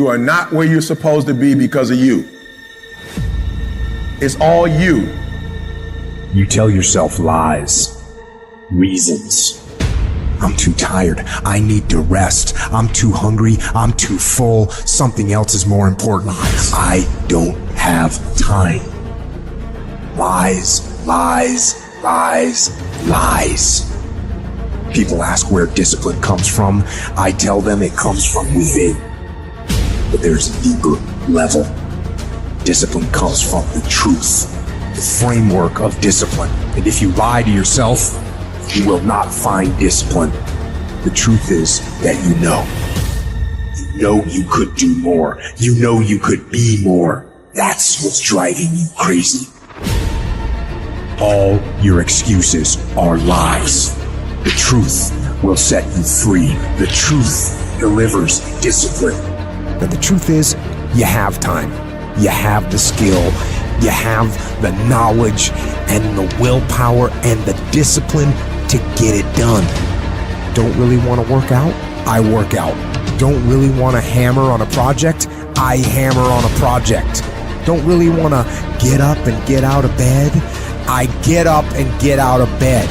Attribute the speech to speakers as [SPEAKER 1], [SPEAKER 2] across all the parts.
[SPEAKER 1] You are not where you're supposed to be because of you. It's all you.
[SPEAKER 2] You tell yourself lies, reasons. I'm too tired. I need to rest. I'm too hungry. I'm too full. Something else is more important. I don't have time. Lies, lies, lies, lies. People ask where discipline comes from. I tell them it comes from within. But there's a deeper level. Discipline comes from the truth, the framework of discipline. And if you lie to yourself, you will not find discipline. The truth is that you know. You know you could do more. You know you could be more. That's what's driving you crazy. All your excuses are lies. The truth will set you free. The truth delivers discipline. But the truth is, you have time. You have the skill. You have the knowledge and the willpower and the discipline to get it done. Don't really want to work out? I work out. Don't really want to hammer on a project? I hammer on a project. Don't really want to get up and get out of bed? I get up and get out of bed.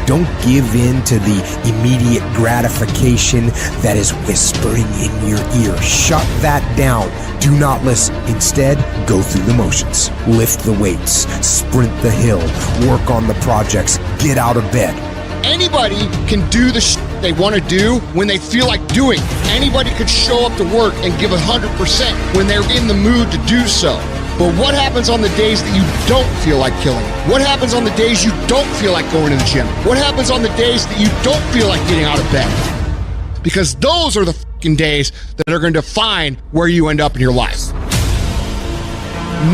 [SPEAKER 2] Don't give in to the immediate gratification that is whispering in your ear. Shut that down. Do not listen. Instead, go through the motions. Lift the weights. Sprint the hill. Work on the projects. Get out of bed.
[SPEAKER 3] Anybody can do the shit they want to do when they feel like doing. Anybody could show up to work and give 100% when they're in the mood to do so. But what happens on the days that you don't feel like killing? What happens on the days you don't feel like going to the gym? What happens on the days that you don't feel like getting out of bed? Because those are the fucking days that are going to define where you end up in your life.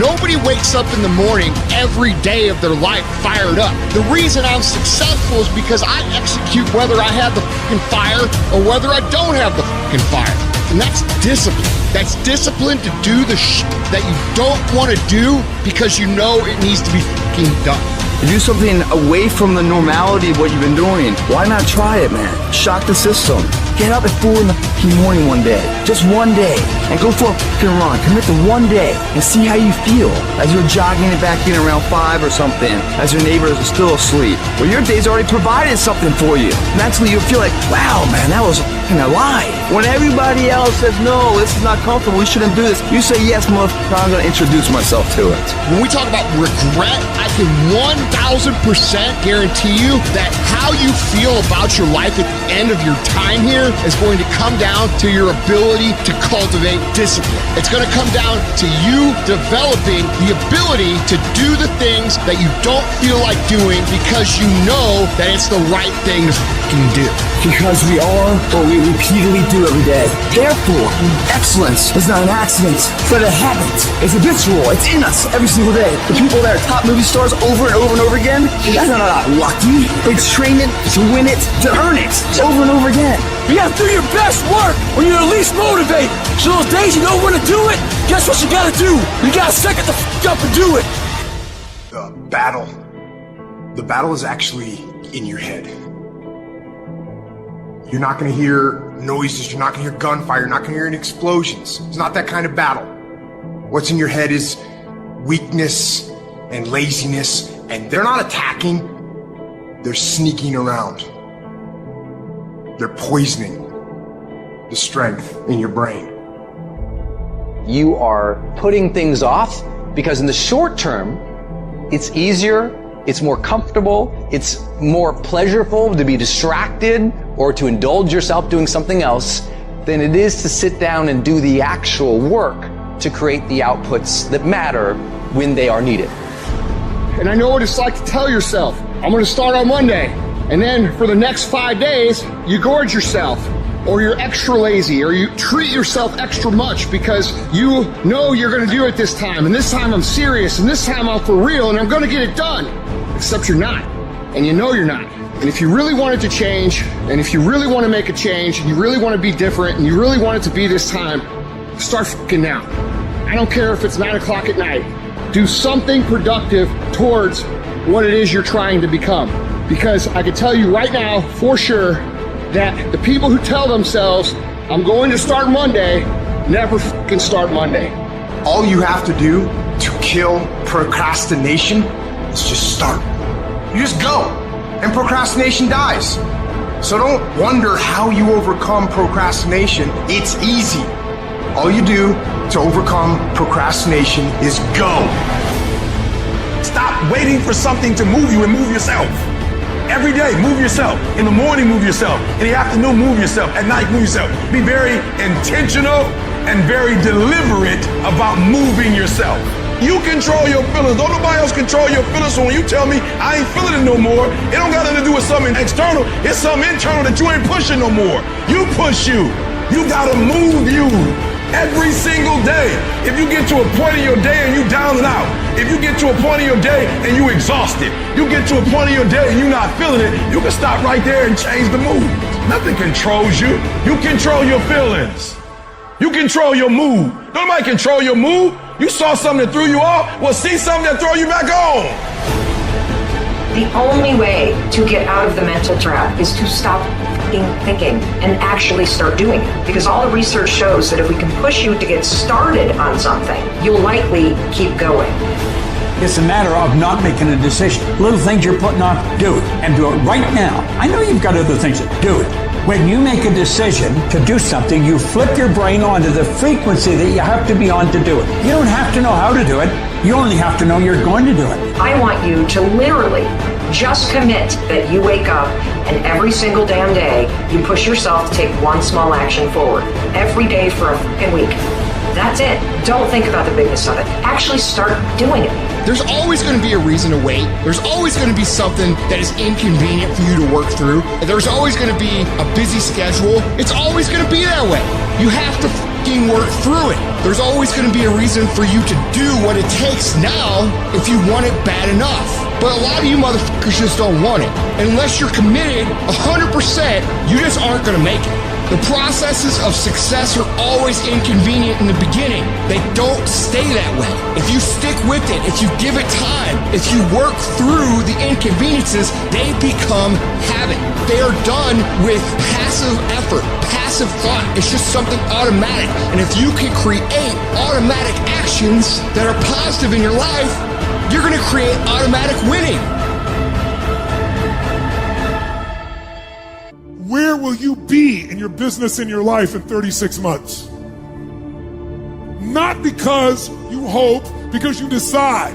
[SPEAKER 3] Nobody wakes up in the morning every day of their life fired up. The reason I'm successful is because I execute whether I have the fucking fire or whether I don't have the fucking fire. And that's discipline. That's discipline to do the shit that you don't want to do because you know it needs to be fucking done.
[SPEAKER 4] To do something away from the normality of what you've been doing. Why not try it, man? Shock the system. Get up at 4 in the morning one day, just one day, and go for a fucking run. Commit to one day and see how you feel as you're jogging it back in around 5 or something, as your neighbors are still asleep. Well, your day's already provided something for you. Mentally, you'll feel like, wow, man, that was fucking alive. When everybody else says, no, this is not comfortable, we shouldn't do this, you say, yes, motherfucker, I'm gonna introduce myself to it.
[SPEAKER 3] When we talk about regret, I can 1,000% guarantee you that how you feel about your life at the end of your time here is going to come down to your ability to cultivate discipline. It's going to come down to you developing the ability to do the things that you don't feel like doing because you know that it's the right thing to fucking do.
[SPEAKER 4] Because we are what we repeatedly do every day. Therefore, excellence is not an accident, but a habit. It's habitual. It's in us every single day. The people that are top movie stars over and over and over again, that's not lucky. They train it to win it, to earn it, over and over again. You gotta do your best work when you're the least motivated. So those days you don't want to do it, guess what you gotta do? You gotta suck it the f*** up and do it.
[SPEAKER 5] The battle is actually in your head. You're not gonna hear noises, you're not gonna hear gunfire, you're not gonna hear any explosions. It's not that kind of battle. What's in your head is weakness and laziness, and they're not attacking, they're sneaking around. They're poisoning the strength in your brain.
[SPEAKER 6] You are putting things off because in the short term, it's easier, it's more comfortable, it's more pleasurable to be distracted or to indulge yourself doing something else than it is to sit down and do the actual work to create the outputs that matter when they are needed.
[SPEAKER 3] And I know what it's like to tell yourself, I'm going to start on Monday. And then for the next 5 days, you gorge yourself, or you're extra lazy, or you treat yourself extra much because you know you're going to do it this time, and this time I'm serious, and this time I'm for real, and I'm going to get it done. Except you're not, and you know you're not. And if you really want it to change, and if you really want to make a change, and you really want to be different, and you really want it to be this time, start fucking now. I don't care if it's 9 o'clock at night. Do something productive towards what it is you're trying to become. Because I can tell you right now, for sure, that the people who tell themselves, I'm going to start Monday, never fucking start Monday.
[SPEAKER 5] All you have to do to kill procrastination is just start. You just go, and procrastination dies. So don't wonder how you overcome procrastination. It's easy. All you do to overcome procrastination is go.
[SPEAKER 7] Stop waiting for something to move you and move yourself. Every day, move yourself. In the morning, move yourself. In the afternoon, move yourself. At night, move yourself. Be very intentional and very deliberate about moving yourself. You control your feelings. Don't nobody else control your feelings. So when you tell me I ain't feeling it no more, it don't got nothing to do with something external. It's something internal that you ain't pushing no more. You push you. You gotta move you every single day. If you get to a point in your day and you down and out, if you get to a point in your day and you exhausted, you get to a point in your day and you're not feeling it, you can stop right there and change the mood. Nothing controls you. You control your feelings. You control your mood. Nobody control your mood. You saw something that threw you off, well, see something that throw you back on.
[SPEAKER 8] The only way to get out of the mental trap is to stop thinking and actually start doing it. Because all the research shows that if we can push you to get started on something, you'll likely keep going.
[SPEAKER 9] It's a matter of not making a decision. Little things you're putting off, do it. And do it right now. I know you've got other things to do it. When you make a decision to do something, you flip your brain onto the frequency that you have to be on to do it. You don't have to know how to do it. You only have to know you're going to do it.
[SPEAKER 8] I want you to literally just commit that you wake up and every single damn day you push yourself to take one small action forward. Every day for a fucking week. That's it. Don't think about the bigness of it. Actually start doing it.
[SPEAKER 3] There's always going to be a reason to wait. There's always going to be something that is inconvenient for you to work through. There's always going to be a busy schedule. It's always going to be that way. You have to fucking work through it. There's always going to be a reason for you to do what it takes now if you want it bad enough. But a lot of you motherfuckers just don't want it. Unless you're committed 100%, you just aren't going to make it. The processes of success are always inconvenient in the beginning. They don't stay that way. If you stick with it, if you give it time, if you work through the inconveniences, they become habit. They are done with passive effort, passive thought. It's just something automatic. And if you can create automatic actions that are positive in your life, you're going to create automatic winning.
[SPEAKER 10] Where will you be in your business, in your life in 36 months? Not because you hope, because you decide.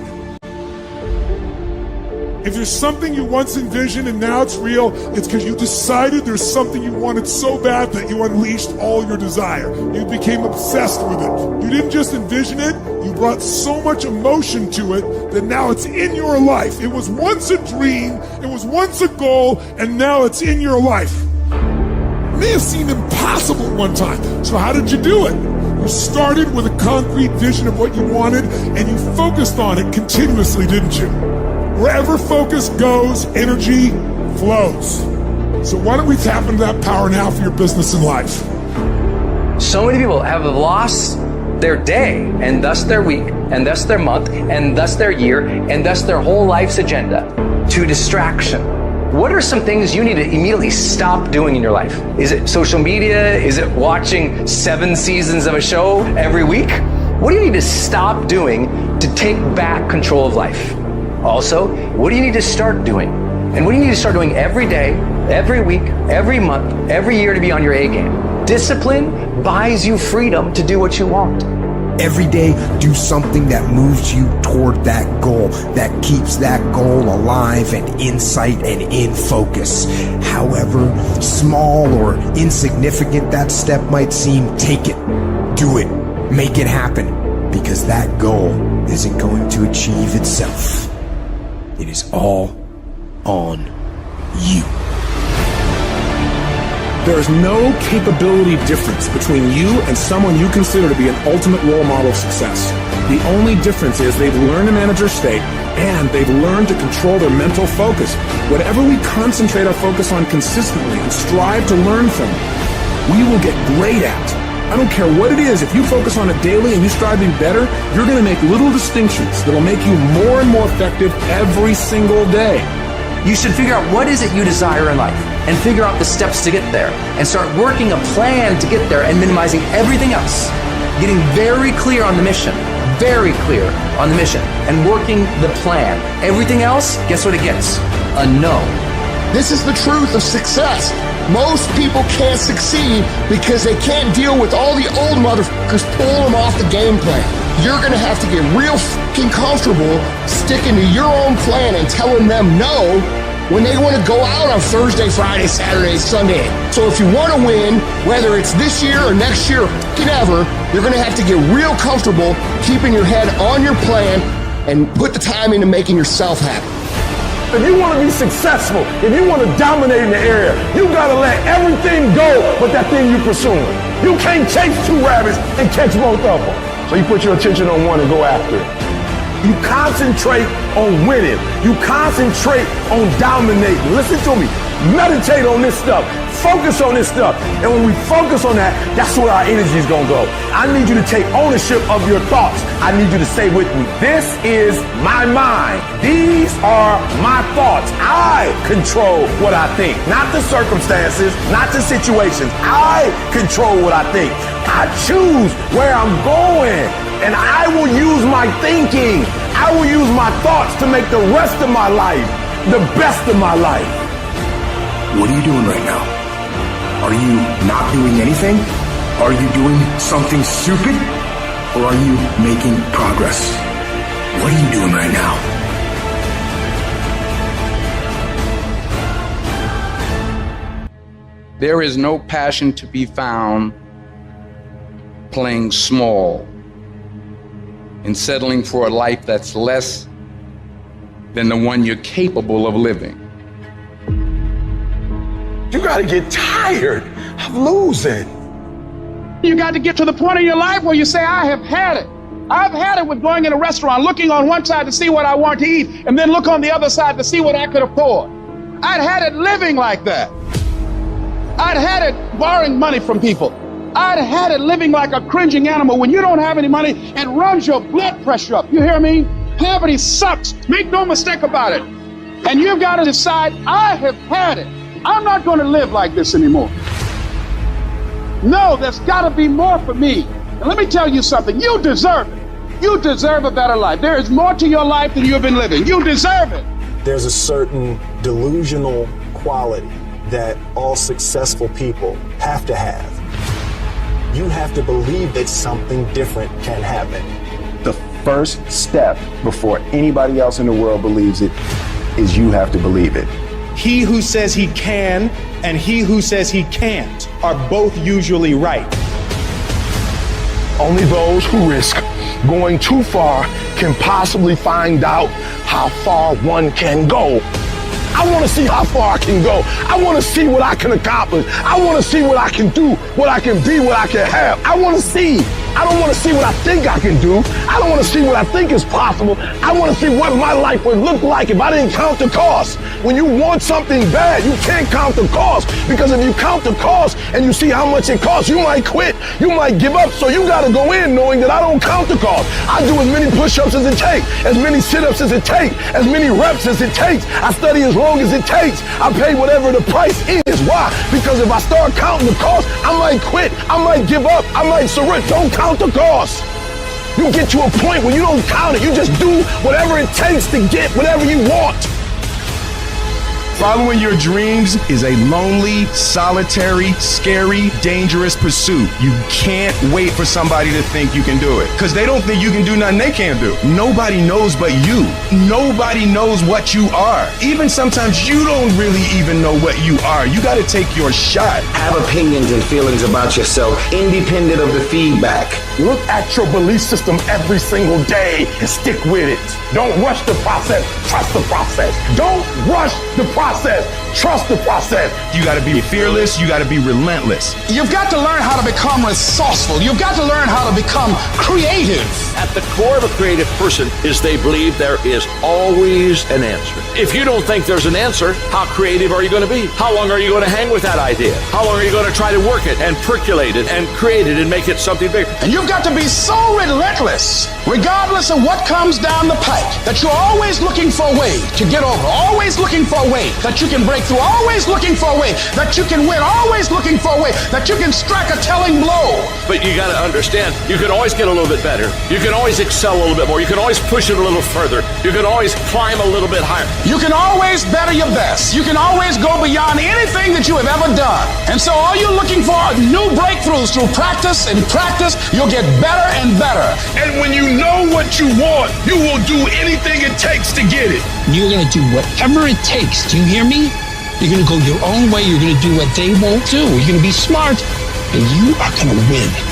[SPEAKER 10] If there's something you once envisioned and now it's real, it's because you decided there's something you wanted so bad that you unleashed all your desire. You became obsessed with it. You didn't just envision it, you brought so much emotion to it that now it's in your life. It was once a dream, it was once a goal, and now it's in your life. It may have seemed impossible at one time. So how did you do it? You started with a concrete vision of what you wanted and you focused on it continuously, didn't you? Wherever focus goes, energy flows. So why don't we tap into that power now for your business and life?
[SPEAKER 6] So many people have lost their day, and thus their week, and thus their month, and thus their year, and thus their whole life's agenda to distraction. What are some things you need to immediately stop doing in your life? Is it social media? Is it watching 7 seasons of a show every week? What do you need to stop doing to take back control of life? Also, what do you need to start doing? And what do you need to start doing every day, every week, every month, every year to be on your A game? Discipline buys you freedom to do what you want.
[SPEAKER 2] Every day, do something that moves you toward that goal, that keeps that goal alive and in sight and in focus. However small or insignificant that step might seem, take it, do it, make it happen, because that goal isn't going to achieve itself. It is all on you.
[SPEAKER 11] There is no capability difference between you and someone you consider to be an ultimate role model of success. The only difference is they've learned to manage their state and they've learned to control their mental focus. Whatever we concentrate our focus on consistently and strive to learn from, we will get great at. I don't care what it is, if you focus on it daily and you strive to be better, you're going to make little distinctions that will make you more and more effective every single day.
[SPEAKER 6] You should figure out what is it you desire in life and figure out the steps to get there and start working a plan to get there and minimizing everything else. getting very clear on the mission, and working the plan. Everything else, guess what it gets? A no.
[SPEAKER 3] This is the truth of success. Most people can't succeed because they can't deal with all the old motherfuckers pulling them off the game plan. You're gonna have to get real fucking comfortable sticking to your own plan and telling them no when they want to go out on Thursday, Friday, Saturday, Sunday. So if you want to win, whether it's this year or next year or fucking ever, you're gonna have to get real comfortable keeping your head on your plan and put the time into making yourself happy.
[SPEAKER 7] If you want to be successful, if you want to dominate in the area, you got to let everything go but that thing you're pursuing. You can't chase two rabbits and catch both of them. So you put your attention on one and go after it. You concentrate on winning. You concentrate on dominating. Listen to me. Meditate on this stuff. Focus on this stuff. And when we focus on that, that's where our energy is going to go. I need you to take ownership of your thoughts. I need you to say with me, this is my mind. These are my thoughts. I control what I think. Not the circumstances, not the situations. I control what I think. I choose where I'm going. And I will use my thinking. I will use my thoughts to make the rest of my life the best of my life.
[SPEAKER 2] What are you doing right now? Are you not doing anything? Are you doing something stupid? Or are you making progress? What are you doing right now?
[SPEAKER 12] There is no passion to be found playing small and settling for a life that's less than the one you're capable of living.
[SPEAKER 7] You got to get tired of losing.
[SPEAKER 13] You got to get to the point in your life where you say, I have had it. I've had it with going in a restaurant, looking on one side to see what I want to eat, and then look on the other side to see what I could afford. I'd had it living like that. I'd had it borrowing money from people. I'd had it living like a cringing animal. When you don't have any money, it runs your blood pressure up. You hear me? Poverty sucks. Make no mistake about it. And you've got to decide, I have had it. I'm not going to live like this anymore. No, there's got to be more for me. And let me tell you something. You deserve it. You deserve a better life. There is more to your life than you've been living. You deserve it.
[SPEAKER 14] There's a certain delusional quality that all successful people have to have. You have to believe that something different can happen.
[SPEAKER 15] The first step before anybody else in the world believes it is you have to believe it.
[SPEAKER 16] He who says he can and he who says he can't are both usually right.
[SPEAKER 7] Only those who risk going too far can possibly find out how far one can go. I want to see how far I can go. I want to see what I can accomplish. I want to see what I can do, what I can be, what I can have. I want to see. I don't want to see what I think I can do. I don't want to see what I think is possible. I want to see what my life would look like if I didn't count the cost. When you want something bad, you can't count the cost, because if you count the cost and you see how much it costs, you might quit. You might give up. So you got to go in knowing that I don't count the cost. I do as many push-ups as it takes, as many sit-ups as it takes, as many reps as it takes. I study as long as it takes. I pay whatever the price is. Why? Because if I start counting the cost, I might quit. I might give up. I might surrender. Don't count the cost. You get to a point where you don't count it. You just do whatever it takes to get whatever you want.
[SPEAKER 17] Following your dreams is a lonely, solitary, scary, dangerous pursuit. You can't wait for somebody to think you can do it, because they don't think you can do nothing they can't do. Nobody knows but you. Nobody knows what you are. Even sometimes you don't really even know what you are. You got to take your shot.
[SPEAKER 18] Have opinions and feelings about yourself, independent of the feedback.
[SPEAKER 7] Look at your belief system every single day and stick with it. Don't rush the process. Trust the process. Don't rush the process. Trust the process.
[SPEAKER 17] You got to be fearless. You got to be relentless.
[SPEAKER 13] You've got to learn how to become resourceful. You've got to learn how to become creative.
[SPEAKER 19] At the core of a creative person is they believe there is always an answer. If you don't think there's an answer, how creative are you going to be? How long are you going to hang with that idea? How long are you going to try to work it and percolate it and create it and make it something bigger?
[SPEAKER 13] And you've got to be so relentless, regardless of what comes down the pike, that you're always looking for a way to get over, always looking for a way that you can break through, always looking for a way that you can win, always looking for a way that you can strike a telling blow.
[SPEAKER 19] But you got to understand, you can always get a little bit better. You can always excel a little bit more. You can always push it a little further. You can always climb a little bit higher.
[SPEAKER 13] You can always better your best. You can always go beyond anything that you have ever done. And so all you're looking for are new breakthroughs through practice and practice. You'll get better and better.
[SPEAKER 7] And when you know what you want, you will do anything it takes to get it.
[SPEAKER 20] You're going to do whatever it takes. Do you hear me? You're going to go your own way. You're going to do what they won't do. You're going to be smart, and you are going to win.